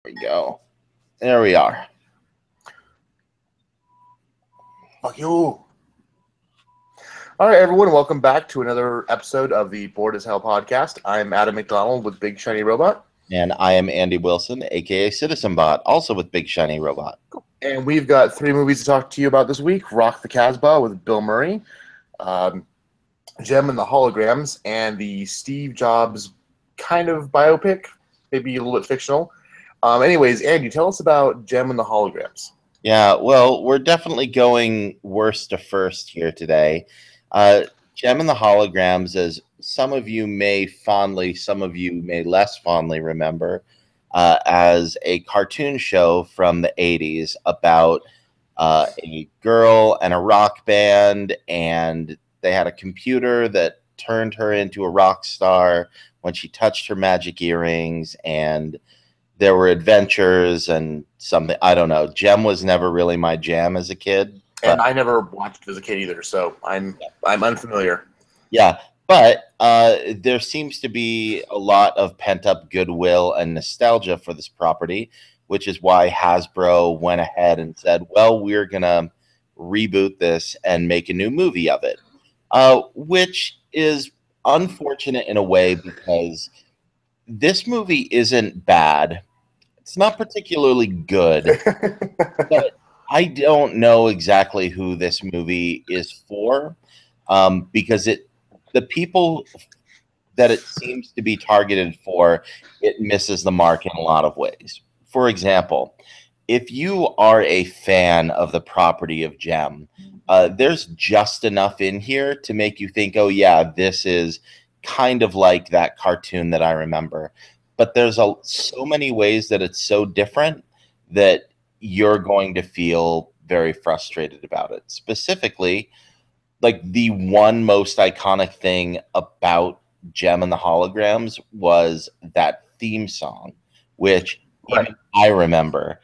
we go. There we are. Fuck you. All right, everyone, welcome back to another episode of the Bored as Hell podcast. I'm Adam McDonald with Big Shiny Robot. And I am Andy Wilson, aka Citizen Bot, also with Big Shiny Robot. And we've got 3 movies to talk to you about this week. Rock the Kasbah with Bill Murray, Gem and the Holograms, and the Steve Jobs kind of biopic, maybe a little bit fictional. Anyways, Andy, tell us about Gem and the Holograms. Yeah, well, we're definitely going worst to first here today. Gem and the Holograms, as some of you may fondly, some of you may less fondly remember, as a cartoon show from the 80s about a girl and a rock band, and they had a computer that turned her into a rock star when she touched her magic earrings, and there were adventures and something. I don't know. Gem was never really my jam as a kid. And I never watched it as a kid either, so I'm unfamiliar. Yeah, but there seems to be a lot of pent-up goodwill and nostalgia for this property, which is why Hasbro went ahead and said, well, we're going to reboot this and make a new movie of it, which is unfortunate in a way because this movie isn't bad. It's not particularly good, but I don't know exactly who this movie is for, because the people that it seems to be targeted for, it misses the mark in a lot of ways. For example, if you are a fan of the property of Gem, there's just enough in here to make you think, oh yeah, this is kind of like that cartoon that I remember. But there's so many ways that it's so different that you're going to feel very frustrated about it. Specifically, like the one most iconic thing about Gem and the Holograms was that theme song, which even I remember,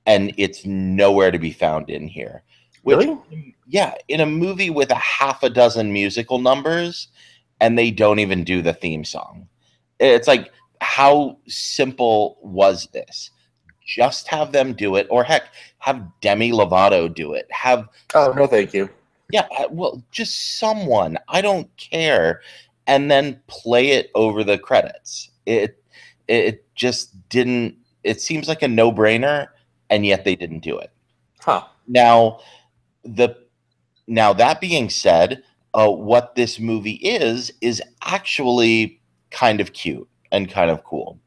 and it's nowhere to be found in here. Which, Really? Yeah, in a movie with a half a dozen musical numbers, and they don't even do the theme song. It's like, how simple was this? Just have them do it, or heck, have Demi Lovato do it. Oh, no, thank you. Yeah, well, just someone. I don't care, and then play it over the credits. It just didn't. It seems like a no-brainer, and yet they didn't do it. Huh. Now, that being said, what this movie is actually kind of cute and kind of cool.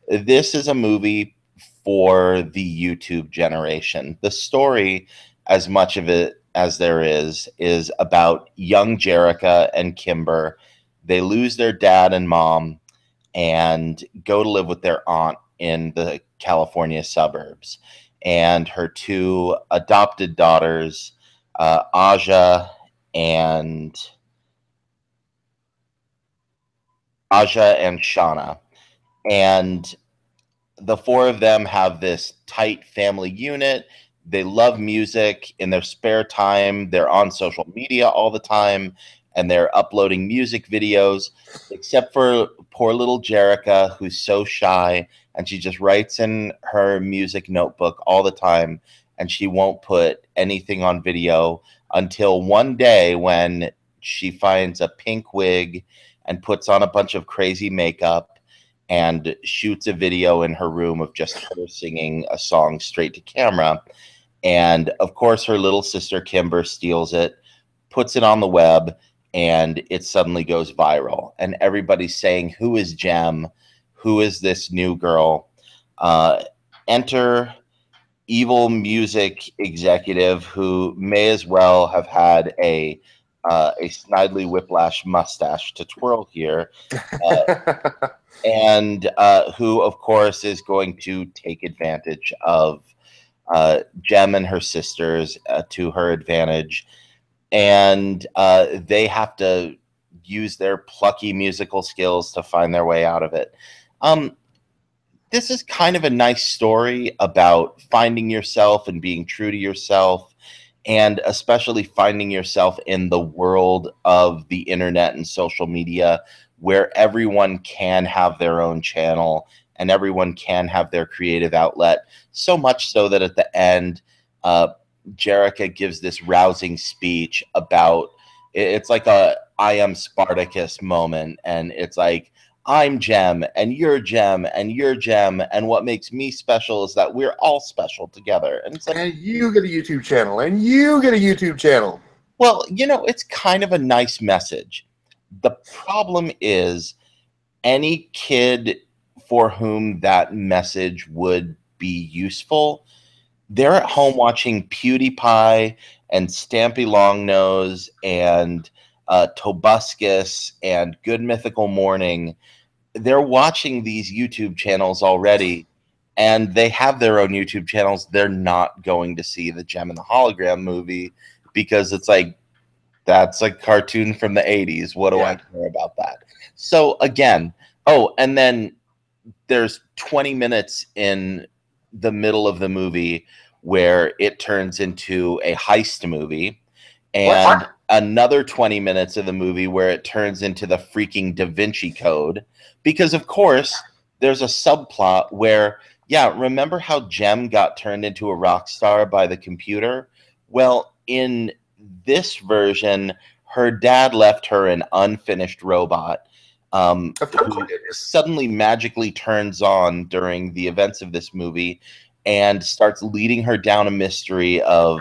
This is a movie for the YouTube generation. The story, as much of it as there is about young Jerrica and Kimber. They lose their dad and mom and go to live with their aunt in the California suburbs. And her 2 adopted daughters, Aja and Shauna. And the 4 of them have this tight family unit. They love music. In their spare time, they're on social media all the time, and they're uploading music videos, except for poor little Jerrica, who's so shy, and she just writes in her music notebook all the time, and she won't put anything on video until one day when she finds a pink wig and puts on a bunch of crazy makeup and shoots a video in her room of just her singing a song straight to camera. And of course, her little sister Kimber steals it, puts it on the web, and it suddenly goes viral. And everybody's saying, who is Gem? Who is this new girl? Enter evil music executive who may as well have had a Snidely Whiplash mustache to twirl here, and who, of course, is going to take advantage of Gem and her sisters to her advantage. And they have to use their plucky musical skills to find their way out of it. This is kind of a nice story about finding yourself and being true to yourself, and especially finding yourself in the world of the internet and social media, where everyone can have their own channel and everyone can have their creative outlet. So much so that at the end, Jerica gives this rousing speech about it's like a I am Spartacus moment, and it's like I'm Gem and you're Gem and you're Gem, and what makes me special is that we're all special together. And it's like, and you get a YouTube channel, and you get a YouTube channel. well, it's kind of a nice message. The problem is any kid for whom that message would be useful, they're at home watching PewDiePie and Stampy Longnose and Tobuscus and Good Mythical Morning. They're watching these YouTube channels already, and they have their own YouTube channels. They're not going to see the Gem and the Hologram movie because it's like, that's a cartoon from the 80s. What do I care about that? So again, and then there's 20 minutes in the middle of the movie where it turns into a heist movie, and another 20 minutes of the movie where it turns into the freaking Da Vinci Code, because of course there's a subplot where, remember how Gem got turned into a rock star by the computer? Well, in this version, her dad left her an unfinished robot who suddenly magically turns on during the events of this movie and starts leading her down a mystery of,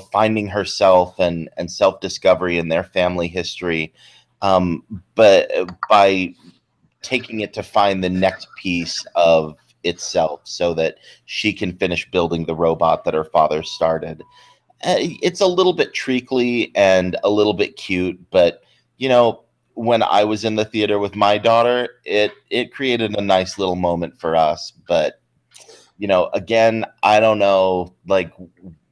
finding herself and self-discovery in their family history. But by taking it to find the next piece of itself so that she can finish building the robot that her father started. It's a little bit treacly and a little bit cute, but when I was in the theater with my daughter, it created a nice little moment for us. But again, I don't know like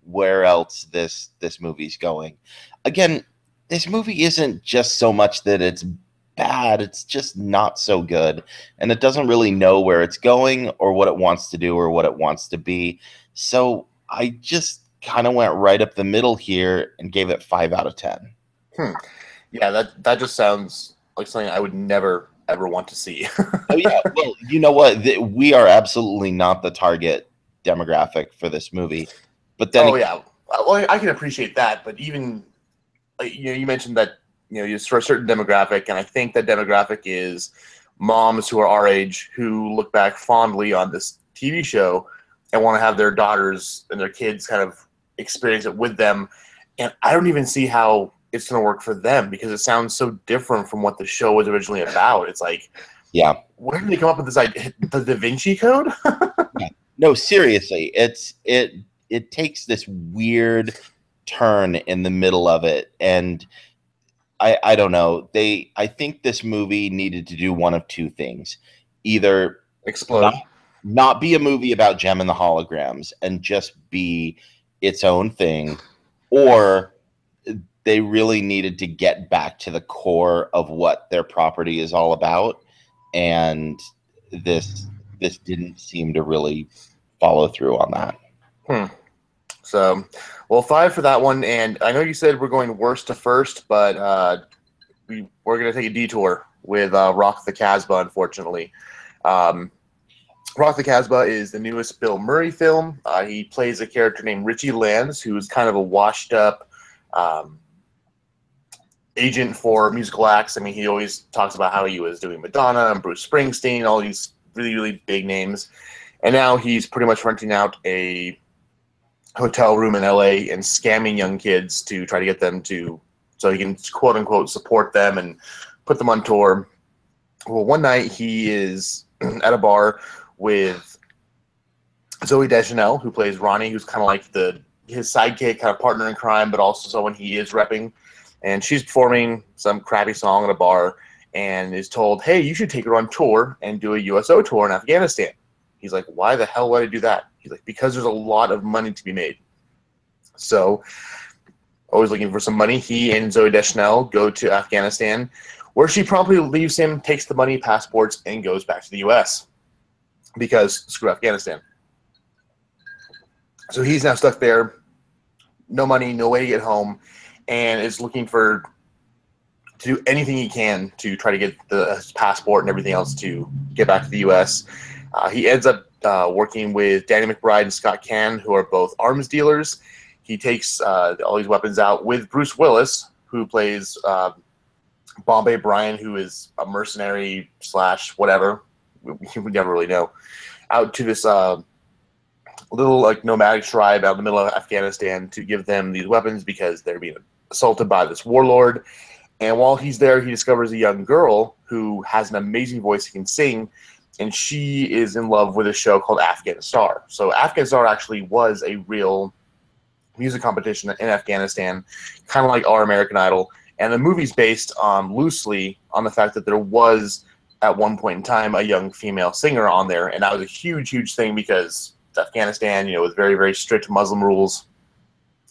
where else this movie's going. Again, this movie isn't just so much that it's bad, it's just not so good, and it doesn't really know where it's going or what it wants to do or what it wants to be. So I just kind of went right up the middle here and gave it 5 out of 10. Yeah, that just sounds like something I would never ever want to see. Oh yeah, well, you know what? We are absolutely not the target demographic for this movie. But then, yeah, well, I can appreciate that. But even you mentioned that it's for a certain demographic, and I think that demographic is moms who are our age who look back fondly on this TV show and want to have their daughters and their kids kind of experience it with them. And I don't even see how it's going to work for them because it sounds so different from what the show was originally about. It's like, where did they come up with this idea? The Da Vinci Code? No, seriously, it takes this weird turn in the middle of it, and I don't know. I think this movie needed to do one of two things: either explode, not be a movie about Gem and the Holograms and just be its own thing, or they really needed to get back to the core of what their property is all about, and this didn't seem to really follow through on that. So, well, 5 for that one. And I know you said we're going worst to first, but we're going to take a detour with Rock the Kasbah, unfortunately. Rock the Kasbah is the newest Bill Murray film. He plays a character named Richie Lance, who's kind of a washed-up agent for musical acts. I mean, he always talks about how he was doing Madonna and Bruce Springsteen, all these really, really big names. And now he's pretty much renting out a hotel room in LA and scamming young kids to try to get them so he can quote unquote support them and put them on tour. Well, one night he is at a bar with Zooey Deschanel, who plays Ronnie, who's kind of like his sidekick, kind of partner in crime, but also someone he is repping. And she's performing some crappy song at a bar and is told, hey, you should take her on tour and do a USO tour in Afghanistan. He's like, why the hell would I do that? He's like, because there's a lot of money to be made. So, always looking for some money, he and Zooey Deschanel go to Afghanistan, where she promptly leaves him, takes the money, passports, and goes back to the U.S. because screw Afghanistan. So he's now stuck there, no money, no way to get home, and is looking to to do anything he can to try to get his passport and everything else to get back to the U.S. He ends up working with Danny McBride and Scott Cann, who are both arms dealers. He takes all these weapons out with Bruce Willis, who plays Bombay Brian, who is a mercenary / whatever. We never really know. Out to this little like nomadic tribe out in the middle of Afghanistan to give them these weapons because they're being assaulted by this warlord. And while he's there, he discovers a young girl who has an amazing voice, he can sing, and she is in love with a show called Afghan Star. So Afghan Star actually was a real music competition in Afghanistan, kind of like Our American Idol. And the movie's based loosely on the fact that there was, at one point in time, a young female singer on there. And that was a huge, huge thing because it's Afghanistan, with very, very strict Muslim rules.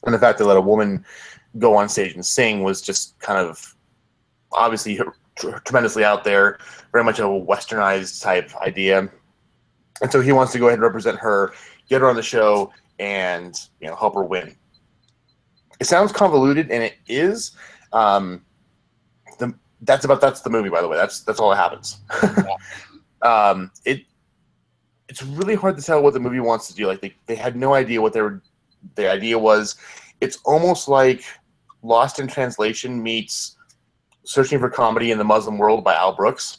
And the fact that let a woman go on stage and sing was just kind of obviously tremendously out there, very much a westernized type idea. And so he wants to go ahead and represent her, get her on the show, and help her win. It sounds convoluted, and it is. That's the movie, by the way. That's all that happens. It's really hard to tell what the movie wants to do. Like they had no idea what their idea was. It's almost like Lost in Translation meets Searching for Comedy in the Muslim World by Al Brooks.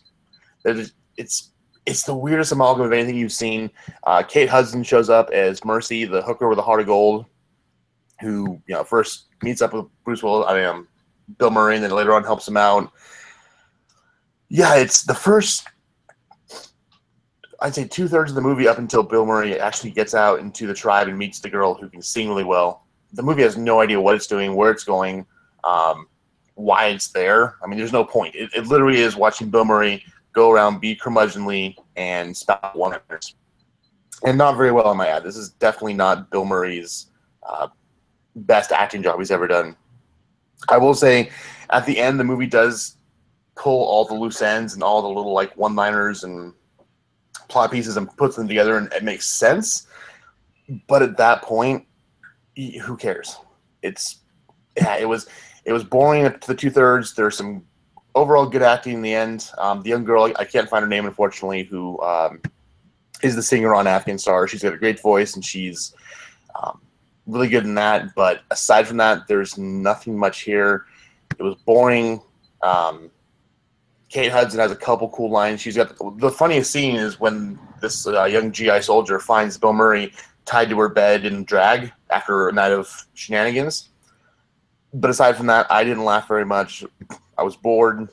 It's the weirdest amalgam of anything you've seen. Kate Hudson shows up as Mercy, the hooker with a heart of gold, who first meets up with Bill Murray, and then later on helps him out. Yeah, it's the first, I'd say 2/3 of the movie up until Bill Murray actually gets out into the tribe and meets the girl who can sing really well. The movie has no idea what it's doing, where it's going, why it's there. I mean, there's no point. It literally is watching Bill Murray go around, be curmudgeonly, and spout one-liners. And not very well, I might add. This is definitely not Bill Murray's best acting job he's ever done. I will say, at the end, the movie does pull all the loose ends and all the little like one-liners and plot pieces and puts them together, and it makes sense. But at that point, who cares? It was boring up to the 2/3. There's some overall good acting in the end. The young girl, I can't find her name, unfortunately, who is the singer on Afghan Star. She's got a great voice, and she's really good in that. But aside from that, there's nothing much here. It was boring. Kate Hudson has a couple cool lines. She's got the funniest scene is when this young GI soldier finds Bill Murray tied to her bed in drag after a night of shenanigans. But aside from that, I didn't laugh very much. I was bored.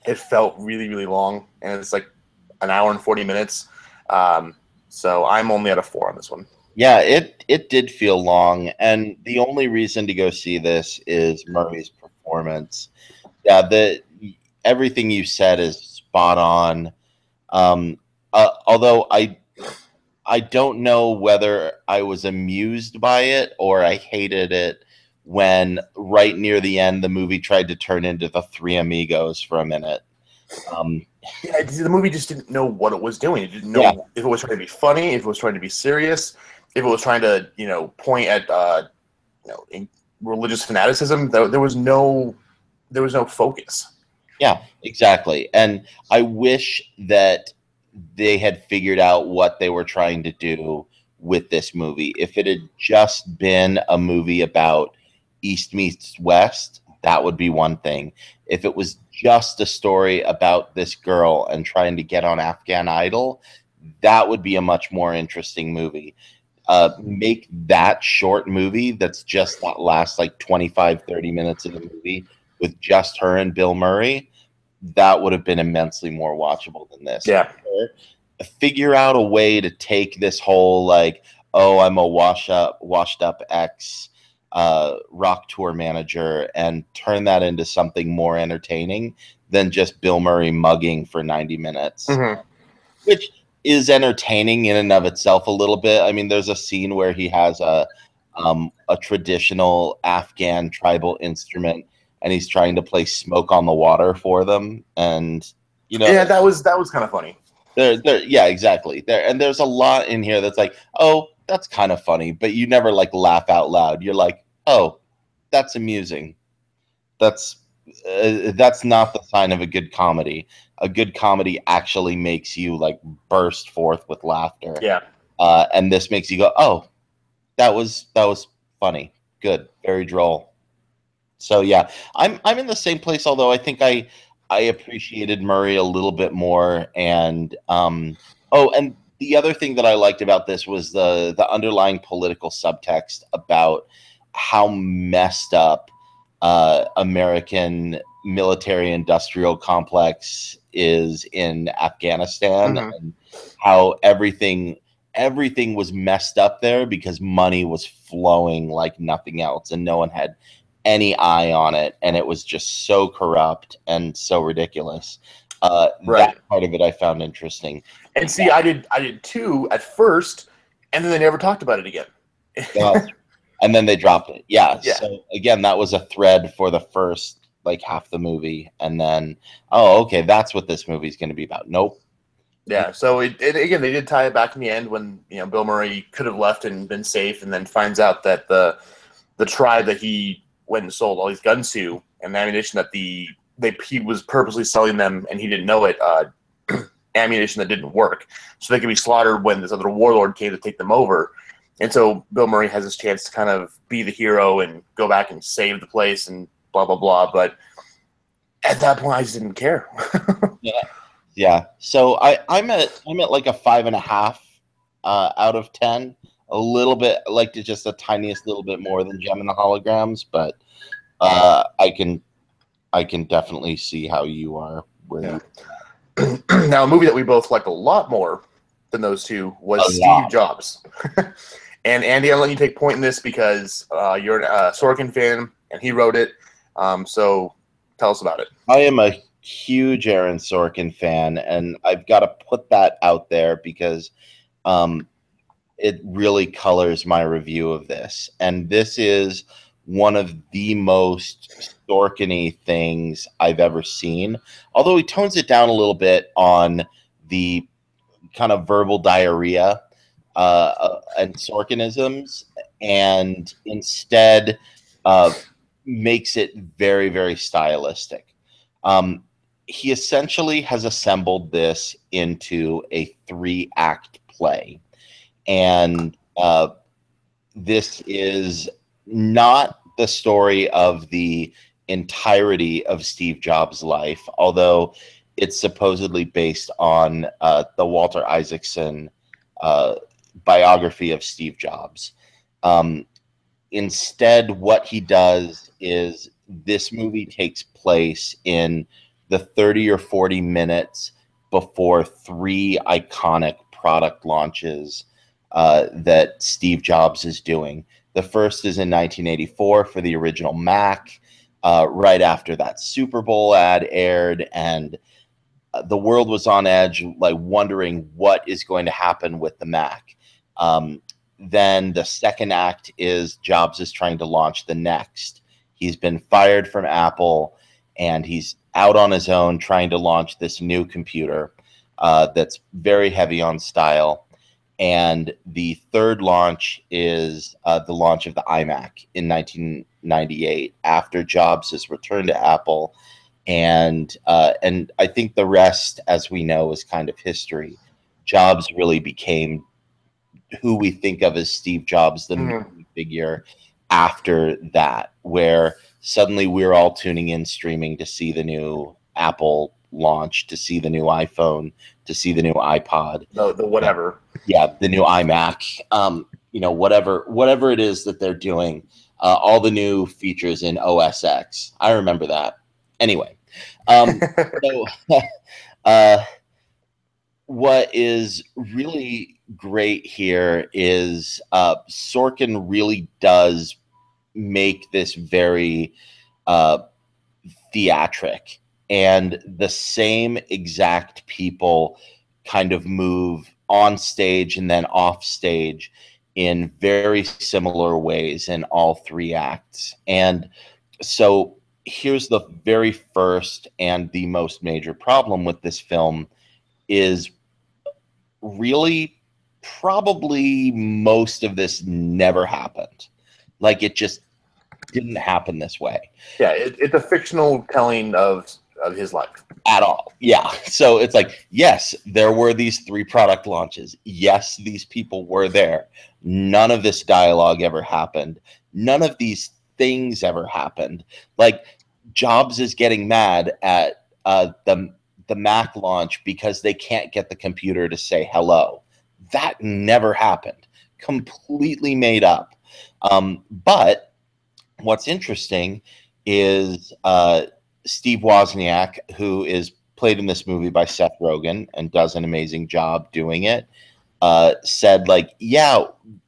It felt really, really long, and it's like an hour and 40 minutes. So I'm only at a 4 on this one. Yeah, it did feel long, and the only reason to go see this is Murray's performance. Yeah, everything you said is spot on. Although I don't know whether I was amused by it or I hated it when right near the end the movie tried to turn into the Three Amigos for a minute. Yeah, the movie just didn't know what it was doing. It didn't know if it was trying to be funny, if it was trying to be serious, if it was trying to point at religious fanaticism. There was no focus. Yeah, exactly. And I wish that they had figured out what they were trying to do with this movie. If it had just been a movie about East meets West, that would be one thing. If it was just a story about this girl and trying to get on Afghan Idol, that would be a much more interesting movie. Make that short movie that's just that last like 25, 30 minutes of the movie with just her and Bill Murray, that would have been immensely more watchable than this. Yeah. Figure out a way to take this whole like, oh, I'm a washed up ex rock tour manager and turn that into something more entertaining than just Bill Murray mugging for 90 minutes, which is entertaining in and of itself a little bit. I mean, there's a scene where he has a traditional Afghan tribal instrument and he's trying to play Smoke on the Water for them. And, yeah, that was kind of funny. Yeah, exactly. There's a lot in here that's like, oh, that's kind of funny, but you never like laugh out loud. You're like, oh, that's amusing. That's that's not the sign of a good comedy. A good comedy actually makes you like burst forth with laughter. Yeah. And this makes you go, "Oh, that was funny, good, very droll." So yeah, I'm in the same place. Although I think I appreciated Murray a little bit more. And oh, and the other thing that I liked about this was the underlying political subtext about how messed up American military industrial complex is in Afghanistan, Hmm. and how everything was messed up there because money was flowing like nothing else, and no one had any eye on it, and it was just so corrupt and so ridiculous. That Right. part of it I found interesting. And see, I did too at first, and then they never talked about it again. Yeah, and then they dropped it. Yeah. Yeah. So again, that was a thread for the first like half the movie, and then oh, okay, that's what this movie's going to be about. Nope. Yeah, so it again they did tie it back in the end when Bill Murray could have left and been safe, and then finds out that the tribe that he went and sold all these guns to and the ammunition that he was purposely selling them and he didn't know it, ammunition that didn't work, so they could be slaughtered when this other warlord came to take them over. And so Bill Murray has his chance to kind of be the hero and go back and save the place and blah blah blah. But at that point, I just didn't care. Yeah. Yeah. So I'm at like a 5.5 out of 10. A little bit like to just the tiniest little bit more than Gem and the Holograms, but I can definitely see how you are where Yeah. you Now, a movie that we both liked a lot more than those two was a Steve lot. Jobs. And Andy, I'm letting you take point in this because you're a Sorkin fan and he wrote it. So tell us about it. I am a huge Aaron Sorkin fan, and I've got to put that out there because um, it really colors my review of this. And this is one of the most Sorkin-y things I've ever seen. Although he tones it down a little bit on the kind of verbal diarrhea and Sorkinisms, and instead makes it very, very stylistic. Um, he essentially has assembled this into a 3-act play. And this is not the story of the entirety of Steve Jobs' life, although it's supposedly based on the Walter Isaacson uh, biography of Steve Jobs. Um, Instead, what he does is this movie takes place in the 30 or 40 minutes before 3 iconic product launches that Steve Jobs is doing. The first is in 1984 for the original Mac. Right after that Super Bowl ad aired, and the world was on edge, like wondering what is going to happen with the Mac. Then the second act is Jobs is trying to launch the Next. He's been fired from Apple, and he's out on his own trying to launch this new computer that's very heavy on style. And the third launch is the launch of the iMac in 1998 after Jobs has returned to Apple. And I think the rest, as we know, is kind of history. Jobs really became who we think of as Steve Jobs, the Mhm. movie figure, after that, where suddenly we're all tuning in streaming to see the new Apple launch, to see the new iPhone, to see the new iPod. The whatever. Yeah, the new iMac. Whatever it is that they're doing, all the new features in OS X. I remember that. Anyway, so uh, what is really great here is Sorkin really does make this very uh, theatric, and the same exact people kind of move on stage and then off stage in very similar ways in all 3 acts. And so here's the very first and the most major problem with this film is really probably most of this never happened. Like it just didn't happen this way. Yeah, it's a fictional telling of his life. At all. Yeah. So it's like, yes, there were these 3 product launches. Yes, these people were there. None of this dialogue ever happened. None of these things ever happened. Like, Jobs is getting mad at the Mac launch because they can't get the computer to say hello. That never happened. Completely made up. But what's interesting is Steve Wozniak, who is played in this movie by Seth Rogen and does an amazing job doing it, said, like, yeah,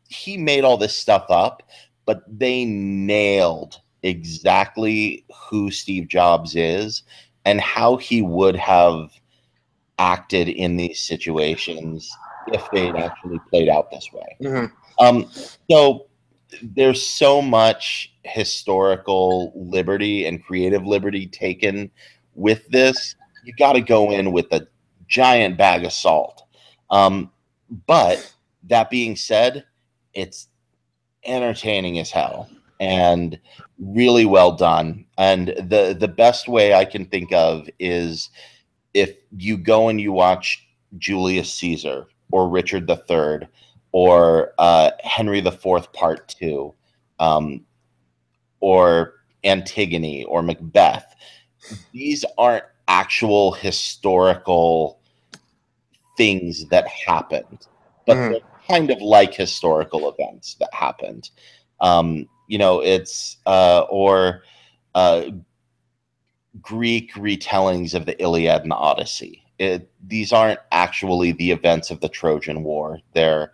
he made all this stuff up, but they nailed exactly who Steve Jobs is and how he would have acted in these situations if they'd actually played out this way. So there's so much historical liberty and creative liberty taken with this. You got to go in with a giant bag of salt. But that being said, it's entertaining as hell and really well done. And the best way I can think of is if you go and you watch Julius Caesar or Richard III or Henry IV Part 2 or Antigone or Macbeth, these aren't actual historical things that happened, but they're kind of like historical events that happened. It's or Greek retellings of the Iliad and the Odyssey. These aren't actually the events of the Trojan War. They're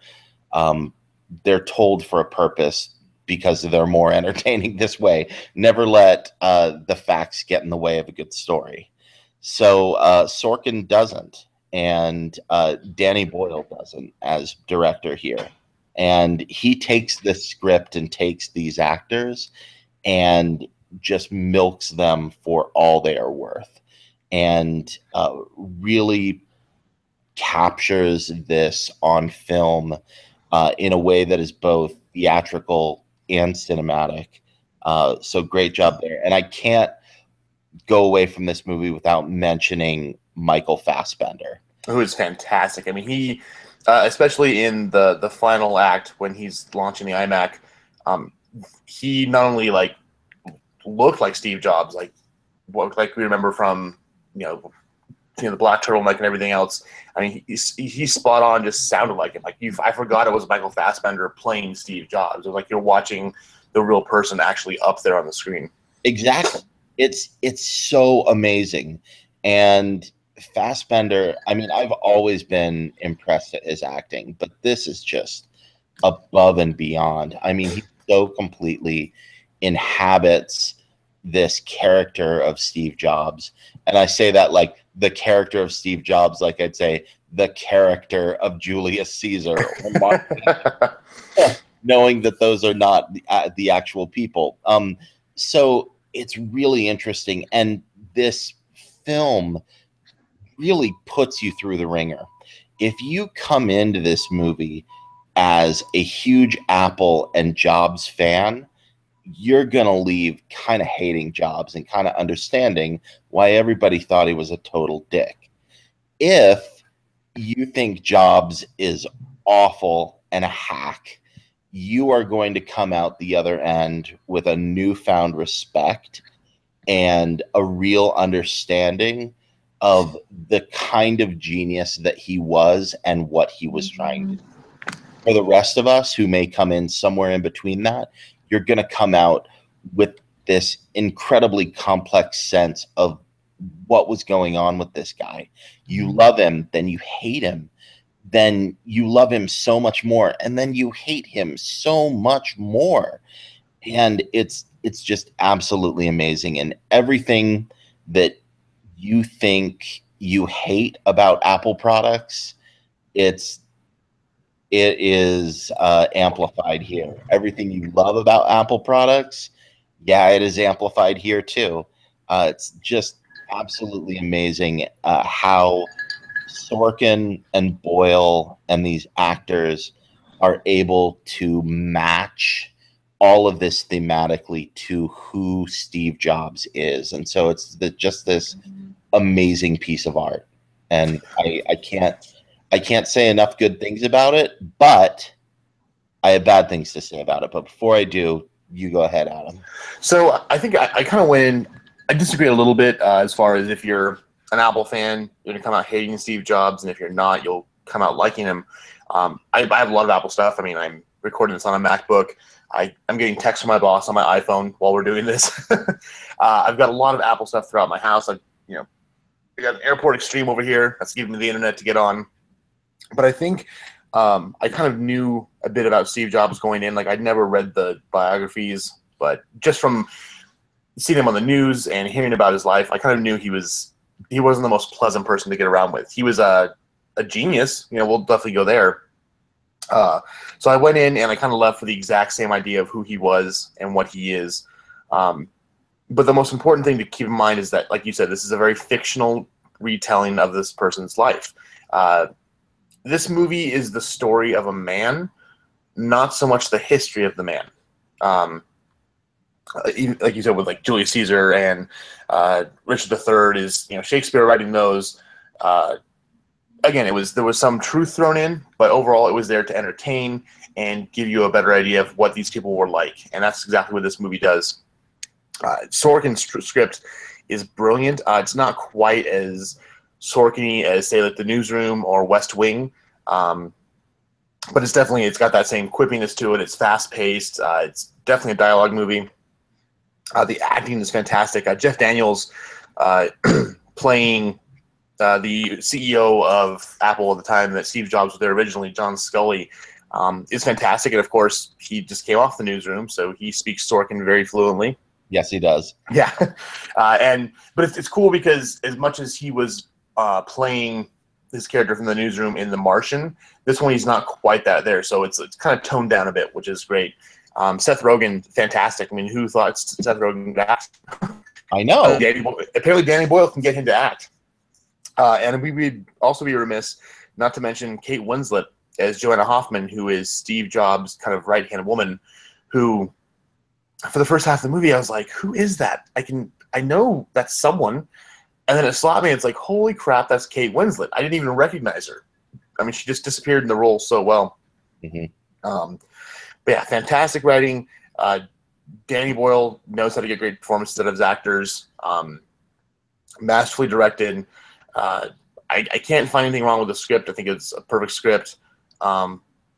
told for a purpose because they're more entertaining this way. Never let the facts get in the way of a good story. So Sorkin doesn't, and Danny Boyle doesn't as director here. And he takes this script and takes these actors and just milks them for all they are worth, and really captures this on film in a way that is both theatrical and cinematic. So great job there. And I can't go away from this movie without mentioning Michael Fassbender, who is fantastic. I mean, he, especially in the final act when he's launching the iMac, he not only like looked like Steve Jobs, like we remember from the black turtleneck and everything else. I mean, he's spot on. Just sounded like him. Like I forgot it was Michael Fassbender playing Steve Jobs. It was like you're watching the real person actually up there on the screen. Exactly. It's so amazing. And Fassbender, I mean, I've always been impressed at his acting, but this is just above and beyond. I mean, he so completely inhabits this character of Steve Jobs. And I say that like the character of Steve Jobs, like I'd say the character of Julius Caesar, or Mark, knowing that those are not the actual people. So it's really interesting. And this film really puts you through the ringer. If you come into this movie as a huge Apple and Jobs fan, you're going to leave kind of hating Jobs and kind of understanding why everybody thought he was a total dick. If you think Jobs is awful and a hack, you are going to come out the other end with a newfound respect and a real understanding of the kind of genius that he was and what he was trying to do. For the rest of us who may come in somewhere in between that, you're going to come out with this incredibly complex sense of what was going on with this guy. You love him, then you hate him, then you love him so much more, and then you hate him so much more. And it's just absolutely amazing. And everything that you think you hate about Apple products, it is amplified here. Everything you love about Apple products, yeah, it is amplified here too. It's just absolutely amazing how Sorkin and Boyle and these actors are able to match all of this thematically to who Steve Jobs is. And so it's just this amazing piece of art. And I can't say enough good things about it, but I have bad things to say about it. But before I do, you go ahead, Adam. So I think I kind of went in. I disagree a little bit as far as if you're an Apple fan, you're gonna come out hating Steve Jobs, and if you're not, you'll come out liking him. I have a lot of Apple stuff. I mean, I'm recording this on a MacBook. I'm getting texts from my boss on my iPhone while we're doing this. I've got a lot of Apple stuff throughout my house. I got an Airport Extreme over here. That's giving me the internet to get on. But I think I kind of knew a bit about Steve Jobs going in. Like, I'd never read the biographies, but just from seeing him on the news and hearing about his life, I kind of knew he wasn't the most pleasant person to get around with. He was a genius. We'll definitely go there. So I went in and I kind of left with the exact same idea of who he was and what he is. But the most important thing to keep in mind is that, like you said, this is a very fictional retelling of this person's life. This movie is the story of a man, not so much the history of the man. Even, like you said, with like Julius Caesar and Richard III is Shakespeare writing those. Again, there was some truth thrown in, but overall it was there to entertain and give you a better idea of what these people were like, and that's exactly what this movie does. Sorkin's script is brilliant. It's not quite as Sorkin-y as, say, like The Newsroom or West Wing, but it's got that same quippiness to it. It's fast-paced. It's definitely a dialogue movie. The acting is fantastic. Jeff Daniels playing the CEO of Apple at the time that Steve Jobs was there originally, John Scully, is fantastic. And, of course, he just came off The Newsroom, so he speaks Sorkin very fluently. Yes, he does. Yeah. But it's cool because as much as he was playing his character from The Newsroom in The Martian, this one he's not quite that there. So it's kind of toned down a bit, which is great. Seth Rogen, fantastic. I mean, who thought Seth Rogen could act? I know. Apparently Danny Boyle can get him to act. And we would also be remiss not to mention Kate Winslet as Joanna Hoffman, who is Steve Jobs' kind of right-hand woman, who, for the first half of the movie, I was like, who is that? I know that's someone. And then it slapped me. It's like, holy crap, that's Kate Winslet. I didn't even recognize her. I mean, she just disappeared in the role so well. Mm-hmm. But yeah, fantastic writing. Danny Boyle knows how to get great performances out of his actors. Masterfully directed. I can't find anything wrong with the script. I think it's a perfect script.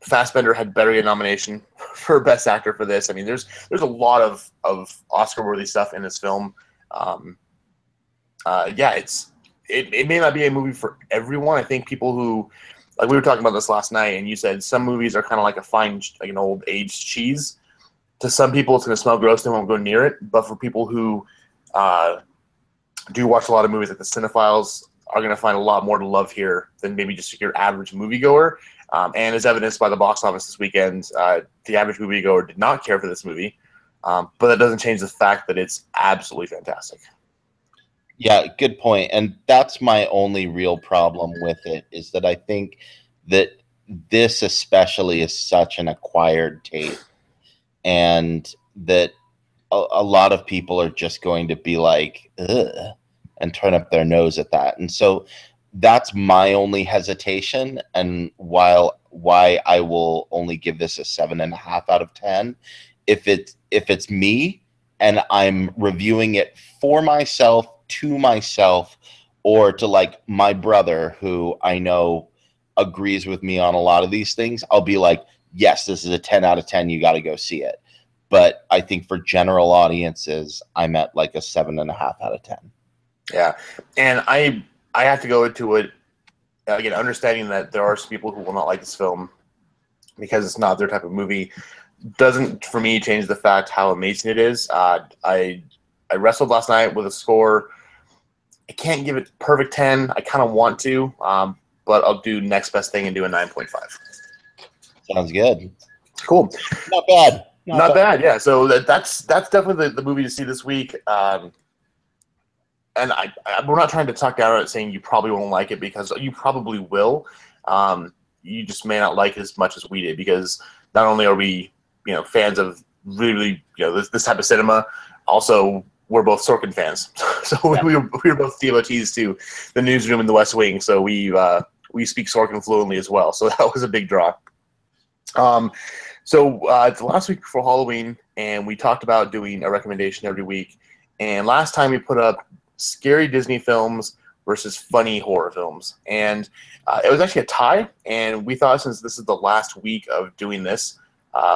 Fassbender had better get a nomination for Best Actor for this. I mean, there's a lot of Oscar-worthy stuff in this film. It may not be a movie for everyone. I think people who, like, we were talking about this last night, and you said some movies are kind of like an old aged cheese. To some people, it's going to smell gross; they won't go near it. But for people who do watch a lot of movies, like the cinephiles, are going to find a lot more to love here than maybe just your average moviegoer. And as evidenced by the box office this weekend, the average moviegoer did not care for this movie. But that doesn't change the fact that it's absolutely fantastic. Yeah, good point. And that's my only real problem with it, is that I think that this especially is such an acquired taste, and that a lot of people are just going to be like, ugh, and turn up their nose at that. And so that's my only hesitation, and why I will only give this a 7.5 out of 10. If it's me and I'm reviewing it for myself, to myself, or to like my brother, who I know agrees with me on a lot of these things, I'll be like, yes, this is a 10 out of 10. You got to go see it. But I think for general audiences, I'm at like a 7.5 out of 10. Yeah, and I have to go into it again, understanding that there are some people who will not like this film because it's not their type of movie. Doesn't, for me, change the fact how amazing it is. I wrestled last night with a score. I can't give it perfect 10. I kind of want to, but I'll do next best thing and do a 9.5. Sounds good. Cool. Not bad. Not bad. Yeah. So that's definitely the movie to see this week. And we're not trying to talk down on it saying you probably won't like it, because you probably will. You just may not like it as much as we did, because not only are we fans of really, this type of cinema. Also, we're both Sorkin fans, so we were both devotees to the Newsroom and the West Wing. So we speak Sorkin fluently as well. So that was a big draw. So it's the last week before Halloween, and we talked about doing a recommendation every week. And last time we put up scary Disney films versus funny horror films. And it was actually a tie, and we thought since this is the last week of doing this,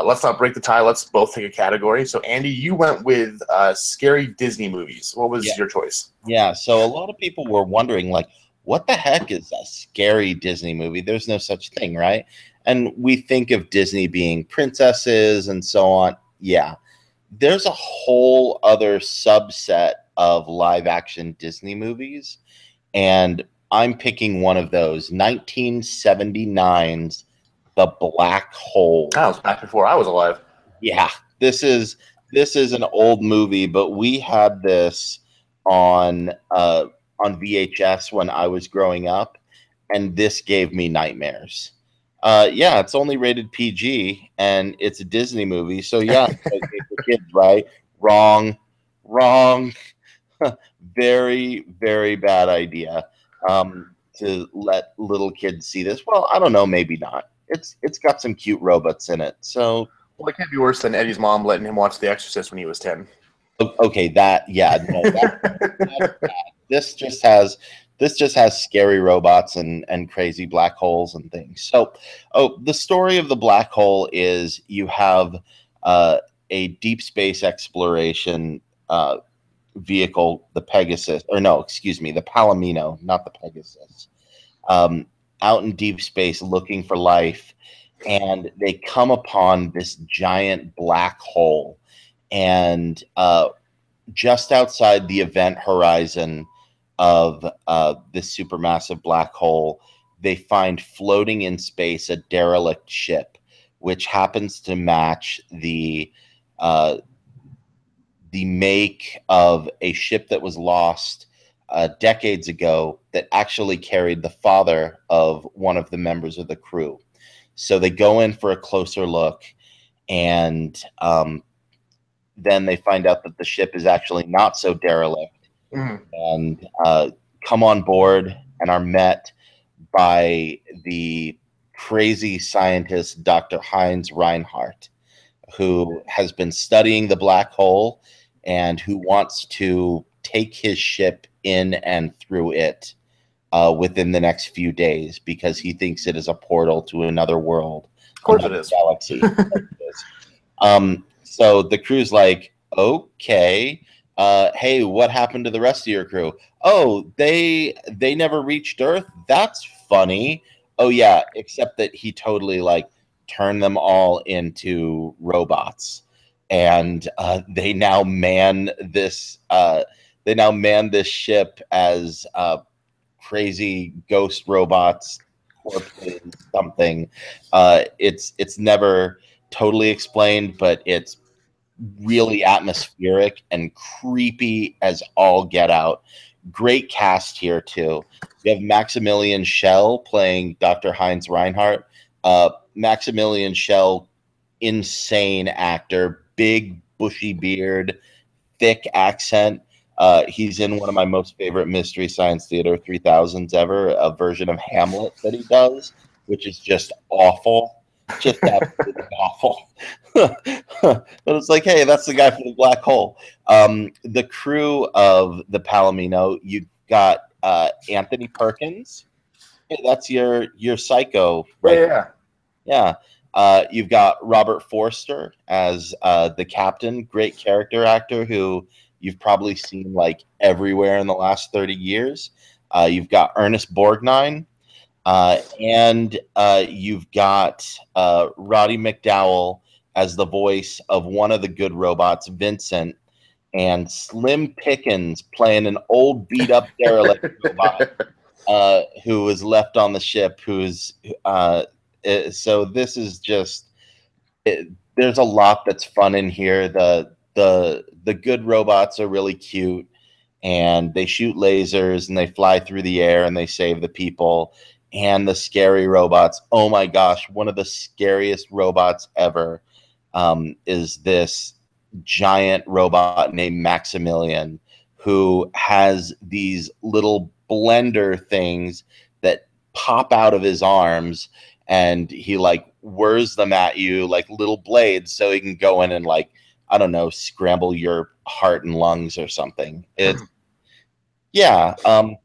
let's not break the tie. Let's both take a category. So, Andy, you went with scary Disney movies. What was your choice? Yeah, so a lot of people were wondering, like, what the heck is a scary Disney movie? There's no such thing, right? And we think of Disney being princesses and so on. Yeah, there's a whole other subset of live-action Disney movies, and I'm picking one of those, 1979's The Black Hole. That was back before I was alive. Yeah, this is an old movie, but we had this on VHS when I was growing up, and this gave me nightmares. Yeah, it's only rated PG, and it's a Disney movie, so yeah, it's okay for kids, right? Wrong. Very, very bad idea to let little kids see this. Well, I don't know, maybe not. It's got some cute robots in it, so. Well, it can't be worse than Eddie's mom letting him watch The Exorcist when he was 10. Okay, this just has scary robots and crazy black holes and things. So, the story of the black hole is you have a deep space exploration vehicle, the Pegasus, or no, excuse me, the Palomino, not the Pegasus, out in deep space looking for life, and they come upon this giant black hole, and just outside the event horizon of this supermassive black hole, they find floating in space a derelict ship, which happens to match the make of a ship that was lost decades ago that actually carried the father of one of the members of the crew. So they go in for a closer look, and then they find out that the ship is actually not so derelict, and come on board and are met by the crazy scientist, Dr. Heinz Reinhardt, who has been studying the black hole and who wants to take his ship in and through it within the next few days, because he thinks it is a portal to another world. Of course it is. Galaxy. So the crew's like, okay, hey, what happened to the rest of your crew? Oh, they never reached Earth? That's funny. Oh, yeah, except that he totally, like, turned them all into robots. And they now man this ship as crazy ghost robots, corpses, something. It's never totally explained, but it's really atmospheric and creepy as all get out. Great cast here too. You have Maximilian Schell playing Dr. Heinz Reinhardt. Maximilian Schell, insane actor, big bushy beard, thick accent. He's in one of my most favorite Mystery Science Theater 3000s ever, a version of Hamlet that he does, which is just awful. Just absolutely awful. But it's like, hey, that's the guy from the black hole. The crew of the Palomino, you got Anthony Perkins. Hey, that's your psycho, right? Yeah. You've got Robert Forster as the captain, great character actor who you've probably seen like everywhere in the last 30 years. You've got Ernest Borgnine. And you've got Roddy McDowell as the voice of one of the good robots, Vincent, and Slim Pickens playing an old beat-up derelict robot who was left on the ship. So this is just there's a lot that's fun in here. The good robots are really cute, and they shoot lasers and they fly through the air and they save the people. And the scary robots, oh my gosh, one of the scariest robots ever is this giant robot named Maximilian who has these little blender things that pop out of his arms, and he like whirs them at you like little blades so he can go in and like, I don't know, scramble your heart and lungs or something. It's yeah,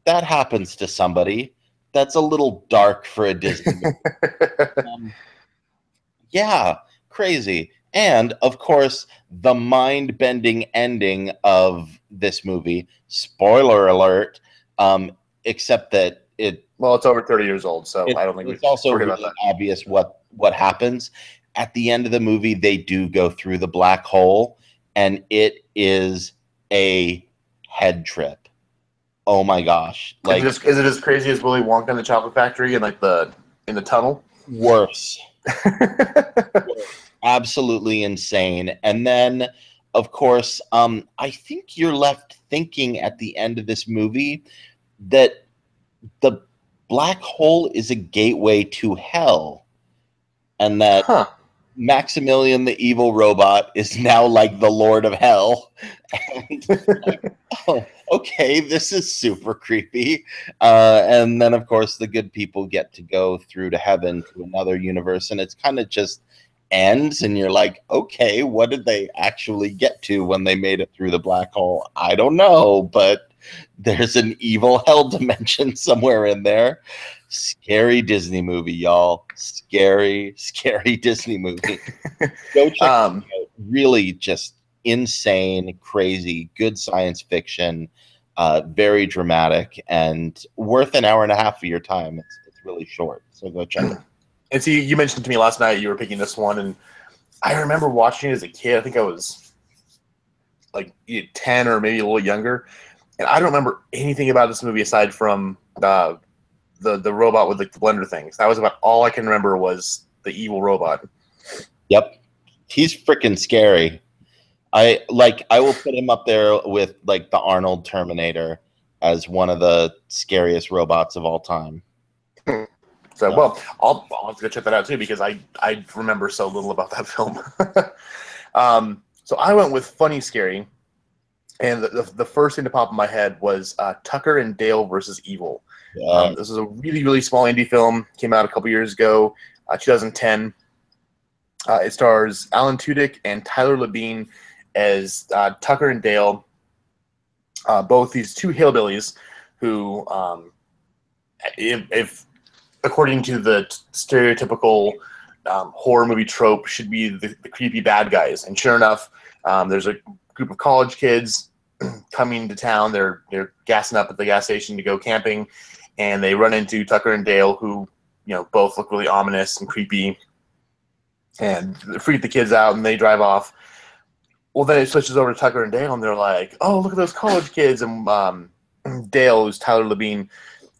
that happens to somebody. That's a little dark for a Disney movie. Um, yeah, crazy. And of course, the mind bending ending of this movie, spoiler alert, um, except that Well, it's over 30 years old, so I don't think we it's have also to worry about really that. obvious what happens. At the end of the movie, they do go through the black hole, and it is a head trip. Oh my gosh. Like, Is it as crazy as Willy Wonka in the Chocolate Factory and like in the tunnel? worse. Absolutely insane. And then, of course, I think you're left thinking at the end of this movie that the black hole is a gateway to hell, and that Huh. Maximilian, the evil robot, is now like the Lord of Hell. And like, oh, okay, this is super creepy. And then, of course, the good people get to go through to heaven to another universe, and it's kind of just ends, and you're like, okay, what did they actually get to when they made it through the black hole? I don't know, but there's an evil hell dimension somewhere in there. Scary Disney movie, y'all. Scary, scary Disney movie. Go check it Um, out. Really just insane, crazy, good science fiction, very dramatic, and worth an hour and a half of your time. It's really short, so go check it. and see, you mentioned to me last night you were picking this one, and I remember watching it as a kid. I think I was like 10 or maybe a little younger, and I don't remember anything about this movie aside from the robot with like the blender things. That was about all I can remember was the evil robot. Yep, he's freaking scary. I will put him up there with like the Arnold Terminator as one of the scariest robots of all time. So, So, well, I'll have to go check that out too because I remember so little about that film. So I went with funny scary, and the first thing to pop in my head was Tucker and Dale versus Evil. This is a really, really small indie film. Came out a couple years ago, 2010. It stars Alan Tudyk and Tyler Labine as Tucker and Dale, both these two hillbillies who, if according to the stereotypical horror movie trope, should be the creepy bad guys. And sure enough, there's a group of college kids coming to town. They're gassing up at the gas station to go camping, and they run into Tucker and Dale, who both look really ominous and creepy, and freak the kids out, and they drive off. Well, then it switches over to Tucker and Dale, and they're like, "Oh, look at those college kids!" And Dale, who's Tyler Labine,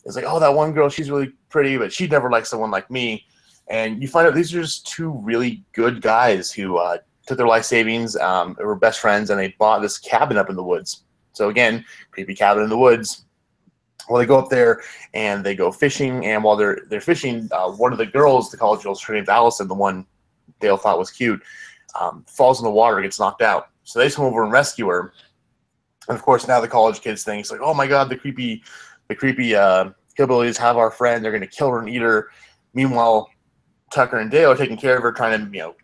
is like, "Oh, that one girl, she's really pretty, but she'd never like someone like me." And you find out these are just two really good guys who took their life savings, they were best friends, and they bought this cabin up in the woods. So again, creepy cabin in the woods. Well, they go up there and they go fishing, and while they're fishing, one of the girls, the college girls, her name's Allison, the one Dale thought was cute, falls in the water, gets knocked out. So they swim over and rescue her. And of course, now the college kids think, it's like, oh my god, the creepy hillbillies have our friend. They're going to kill her and eat her. Meanwhile, Tucker and Dale are taking care of her, trying to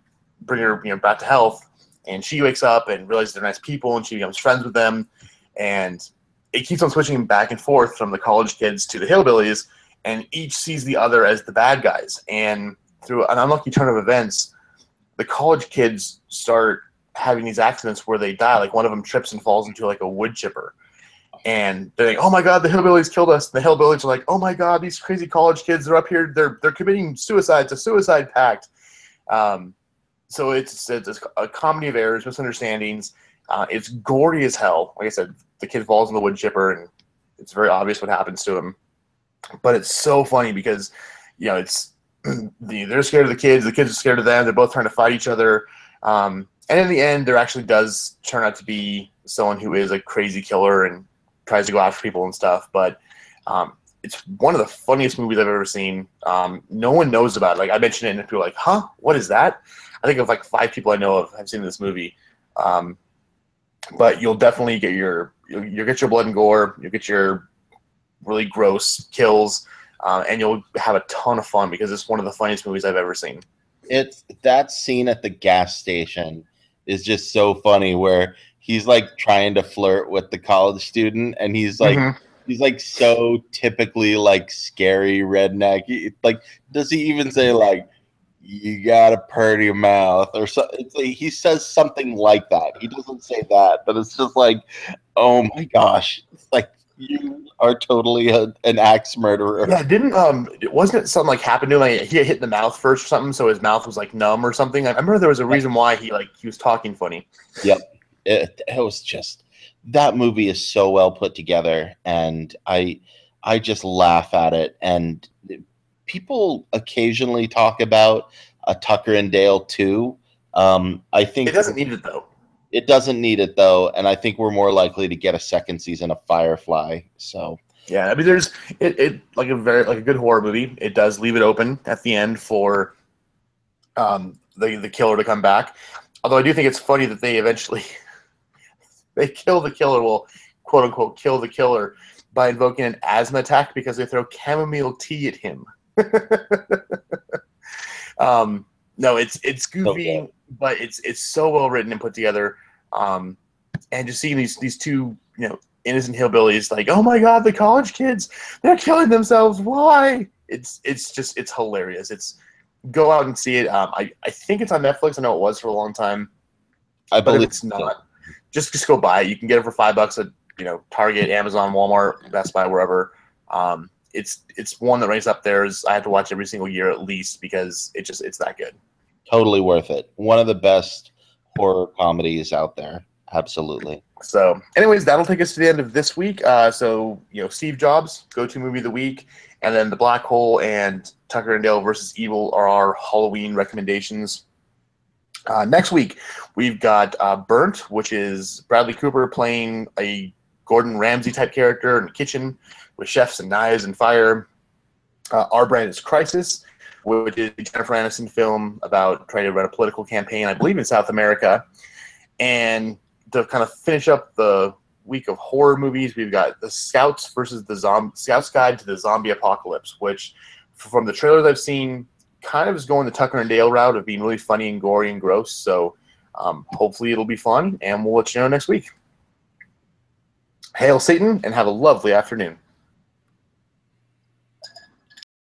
bring her back to health. And she wakes up and realizes they're nice people, and she becomes friends with them. And it keeps on switching back and forth from the college kids to the hillbillies, and each sees the other as the bad guys. And through an unlucky turn of events, the college kids start having these accidents where they die. Like one of them trips and falls into like a wood chipper. And they're like, oh my god, the hillbillies killed us. And the hillbillies are like, oh my god, these crazy college kids are up here. They're committing suicide. It's a suicide pact. So it's a comedy of errors, misunderstandings. It's gory as hell. Like I said, the kid falls in the wood chipper, and it's very obvious what happens to him. But it's so funny because, it's they're scared of the kids are scared of them. They're both trying to fight each other. And in the end, there actually does turn out to be someone who is a crazy killer and tries to go after people and stuff. But it's one of the funniest movies I've ever seen. No one knows about it. Like I mentioned it, and people are like, "Huh? What is that?" I think of like 5 people I know of have seen this movie. But you'll definitely get you'll get your blood and gore. You'll get your really gross kills, and you'll have a ton of fun because it's one of the funniest movies I've ever seen. It's that scene at the gas station is just so funny where he's like trying to flirt with the college student, and he's like so typically like scary redneck. Like, does he even say like, "You got a pretty mouth" or so? It's like, he says something like that. He doesn't say that, but it's just like, oh my gosh, it's like you are totally an axe murderer. Yeah, wasn't it something like happened to him? Like, he got hit in the mouth first or something, so his mouth was like numb or something. I remember there was a reason why he was talking funny. Yep, it was just, that movie is so well put together, and I just laugh at it. And people occasionally talk about a Tucker and Dale 2. I think It doesn't need it though. It doesn't need it though, and I think we're more likely to get a second season of Firefly. So yeah, I mean, there's it like a good horror movie. It does leave it open at the end for the killer to come back. Although I do think it's funny that they eventually they kill the killer, well, quote unquote, kill the killer by invoking an asthma attack because they throw chamomile tea at him. No, it's goofy, okay. but it's so well written and put together. And just seeing these two, innocent hillbillies, like, oh my god, the college kids, they're killing themselves. Why? It's hilarious. Go out and see it. I think it's on Netflix. I know it was for a long time. But if it's not, just go buy it. You can get it for $5 at Target, Amazon, Walmart, Best Buy, wherever. It's one that ranks up there. I have to watch every single year at least because it's that good. Totally worth it. One of the best horror comedies out there. Absolutely. So, anyways, that'll take us to the end of this week. Steve Jobs, go-to movie of the week, and then The Black Hole and Tucker and Dale versus Evil are our Halloween recommendations. Next week, we've got Burnt, which is Bradley Cooper playing a Gordon Ramsay-type character in the kitchen with chefs and knives and fire. Our Brand is Crisis, which is a Jennifer Aniston film about trying to run a political campaign, I believe, in South America. And to kind of finish up the week of horror movies, we've got The Scouts versus the Scouts Guide to the Zombie Apocalypse, which, from the trailers I've seen, kind of is going the Tucker and Dale route of being really funny and gory and gross. So hopefully it'll be fun, and we'll let you know next week. Hail Satan, and have a lovely afternoon.